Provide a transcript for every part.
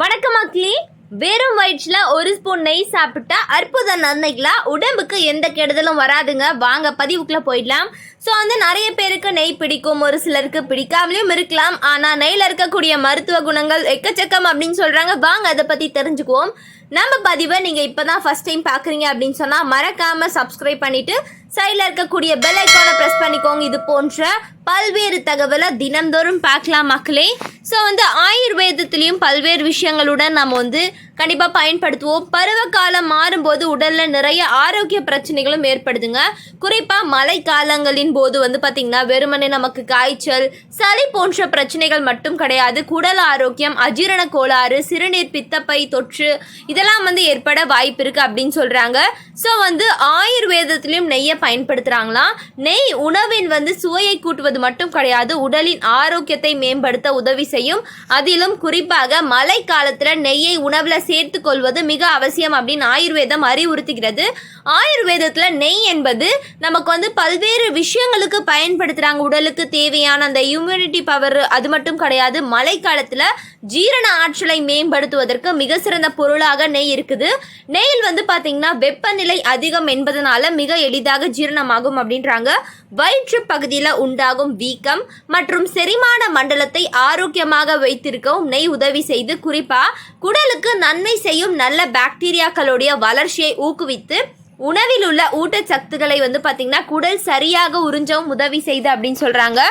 வணக்கம் மக்களே. வெறும் வயிற்றுல ஒரு ஸ்பூன் நெய் சாப்பிட்டா அற்புத நன்மைகளா, உடம்புக்கு எந்த கெடுதலும் வராதுங்க. வாங்க பதிவுக்குள்ள போயிடலாம். ஸோ நிறைய பேருக்கு நெய் பிடிக்கும், ஒரு சிலருக்கு பிடிக்காமலையும் இருக்கலாம். ஆனால் நெய்யில் இருக்கக்கூடிய மருத்துவ குணங்கள் எக்கச்சக்கம் அப்படின்னு சொல்கிறாங்க. வாங்க அதை பற்றி தெரிஞ்சுக்குவோம். நம்ம பதிவை நீங்கள் இப்போ தான் ஃபஸ்ட் டைம் பார்க்குறீங்க அப்படின்னு சொன்னால் மறக்காமல் சப்ஸ்கிரைப் பண்ணிவிட்டு சைடில் இருக்கக்கூடிய பெல் ஐக்கானை ப்ரெஸ் பண்ணிக்கோங்க. இது போன்ற பல்வேறு தகவலை தினந்தோறும் பார்க்கலாம் மக்களே. ஸோ ஆயுர்வேதத்துலேயும் பல்வேறு விஷயங்களுடன் நம்ம கண்டிப்பாக பயன்படுத்துவோம். பருவகாலம் மாறும்போது உடலில் நிறைய ஆரோக்கிய பிரச்சனைகளும் ஏற்படுதுங்க. குறிப்பாக மழை காலங்களின் போது பார்த்திங்கன்னா வெறுமனே நமக்கு காய்ச்சல், சளி போன்ற பிரச்சனைகள் மட்டும் கிடையாது, குடல் ஆரோக்கியம், அஜீரண கோளாறு, சிறுநீர் பித்தப்பை தொற்று இதெல்லாம் ஏற்பட வாய்ப்பு இருக்குது அப்படின்னு சொல்கிறாங்க. ஸோ ஆயுர்வேதத்திலையும் நெய்யை பயன்படுத்துகிறாங்களாம். நெய் உணவின் சுவையை கூட்டுவது மட்டும் கிடையாது, உடலின் ஆரோக்கியத்தை மேம்படுத்த உதவி செய்யும். அதிலும் குறிப்பாக மழை காலத்தில் நெய்யை உணவில் சேர்த்து கொள்வது மிக அவசியம் அப்படின்னு ஆயுர்வேதம் அறிவுறுத்துகிறது. ஆயுர்வேதத்தில் நெய் என்பது நமக்கு பல்வேறு விஷயங்களுக்கு பயன்படுத்துகிறாங்க. உடலுக்கு தேவையான அந்த இம்யூனிட்டி பவர் அது மட்டும் கிடையாது, மழை காலத்தில் ஜீரண ஆற்றலை மேம்படுத்துவதற்கு மிக சிறந்த பொருளாக நெய் இருக்குது. நெய்யில் பார்த்தீங்கன்னா வெப்பநிலை அதிகம் என்பதனால மிக எளிதாக ஜீரணமாகும் அப்படின்றாங்க. வயிற்று பகுதியில் உண்டாகும் வீக்கம் மற்றும் செரிமான மண்டலத்தை ஆரோக்கியமாக வைத்திருக்கவும் நெய் உதவி செய்து. குறிப்பாக குடலுக்கு நன்மை செய்யும் நல்ல பாக்டீரியாக்களுடைய வளர்ச்சியை ஊக்குவித்து உணவில் உள்ள ஊட்டச்சத்துக்களை பார்த்திங்கன்னா குடல் சரியாக உறிஞ்சவும் உதவி செய்து அப்படின்னு சொல்கிறாங்க.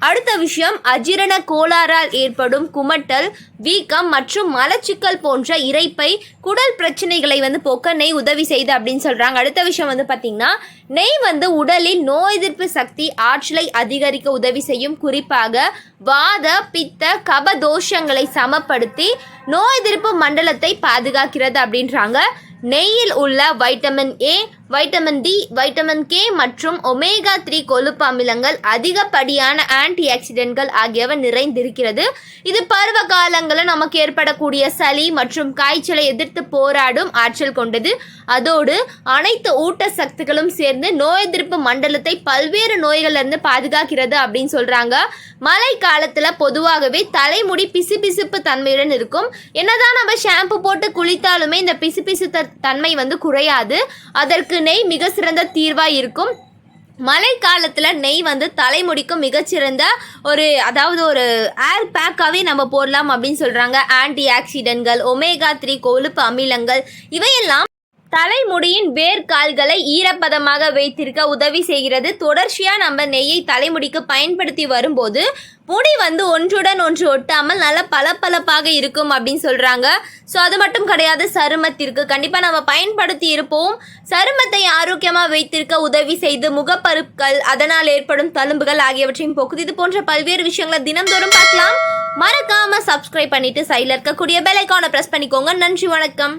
அடுத்த விஷயம், அஜீரண கோளாறால் ஏற்படும் குமட்டல், வீக்கம் மற்றும் மலச்சிக்கல் போன்ற இரைப்பை குடல் பிரச்சனைகளை போக்க நெய் உதவி செய்து அப்படின்னு சொல்கிறாங்க. அடுத்த விஷயம் பார்த்திங்கன்னா நெய் உடலில் நோய் எதிர்ப்பு சக்தி ஆற்றலை அதிகரிக்க உதவி செய்யும். குறிப்பாக வாத பித்த கப தோஷங்களை சமப்படுத்தி நோய் எதிர்ப்பு மண்டலத்தை பாதுகாக்கிறது அப்படின்றாங்க. நெய்யில் உள்ள vitamin A, vitamin D, vitamin K மற்றும் ஒமேகா 3 கொழுப்பு அமிலங்கள் அதிகப்படியான ஆன்டி ஆக்சிடென்ட்கள் ஆகியவை நிறைந்திருக்கிறது. இது பருவ காலங்களில் நமக்கு ஏற்படக்கூடிய சளி மற்றும் காய்ச்சலை எதிர்த்து போராடும் ஆற்றல் கொண்டது. அதோடு அனைத்து ஊட்டச்சத்துக்களும் சேர்ந்து நோய் எதிர்ப்பு மண்டலத்தை பல்வேறு நோய்களிலிருந்து பாதுகாக்கிறது அப்படின்னு சொல்கிறாங்க. மழை காலத்தில் பொதுவாகவே தலைமுடி பிசுபிசுப்பு தன்மையுடன் இருக்கும். என்னதான் நம்ம ஷாம்பு போட்டு குளித்தாலுமே இந்த பிசுபிசு தன்மை குறையாது. அதற்கு நெய் மிக சிறந்த தீர்வாக இருக்கும். மழை காலத்தில் நெய் தலைமுடிக்கும் மிகச்சிறந்த ஒரு ஏர் பேக்காகவே நம்ம போடலாம் அப்படின்னு சொல்கிறாங்க. ஆன்டி ஆக்சிடென்ட்கள், ஒமேகா 3 கொழுப்பு அமிலங்கள் இவையெல்லாம் தலைமுடியின் வேர்க்கால்களை ஈரப்பதமாக வைத்திருக்க உதவி செய்கிறது. தொடர்ச்சியாக நம்ம நெய்யை தலைமுடிக்கு பயன்படுத்தி வரும்போது முடி ஒன்றுடன் ஒன்று ஒட்டாமல் நல்ல பளபளப்பாக இருக்கும் அப்படின்னு சொல்கிறாங்க. ஸோ அது மட்டும் கிடையாது, சருமத்திற்கு கண்டிப்பாக நம்ம பயன்படுத்தி இருப்போம். சருமத்தை ஆரோக்கியமாக வைத்திருக்க உதவி செய்து முகப்பருக்கள், அதனால் ஏற்படும் தழும்புகள் ஆகியவற்றையும் போக்குது. இது போன்ற பல்வேறு விஷயங்களை தினந்தோறும் பார்க்கலாம். மறக்காமல் சப்ஸ்கிரைப் பண்ணிவிட்டு சைடில் இருக்கக்கூடிய பெல் ஐக்கானை ப்ரெஸ் பண்ணிக்கோங்க. நன்றி, வணக்கம்.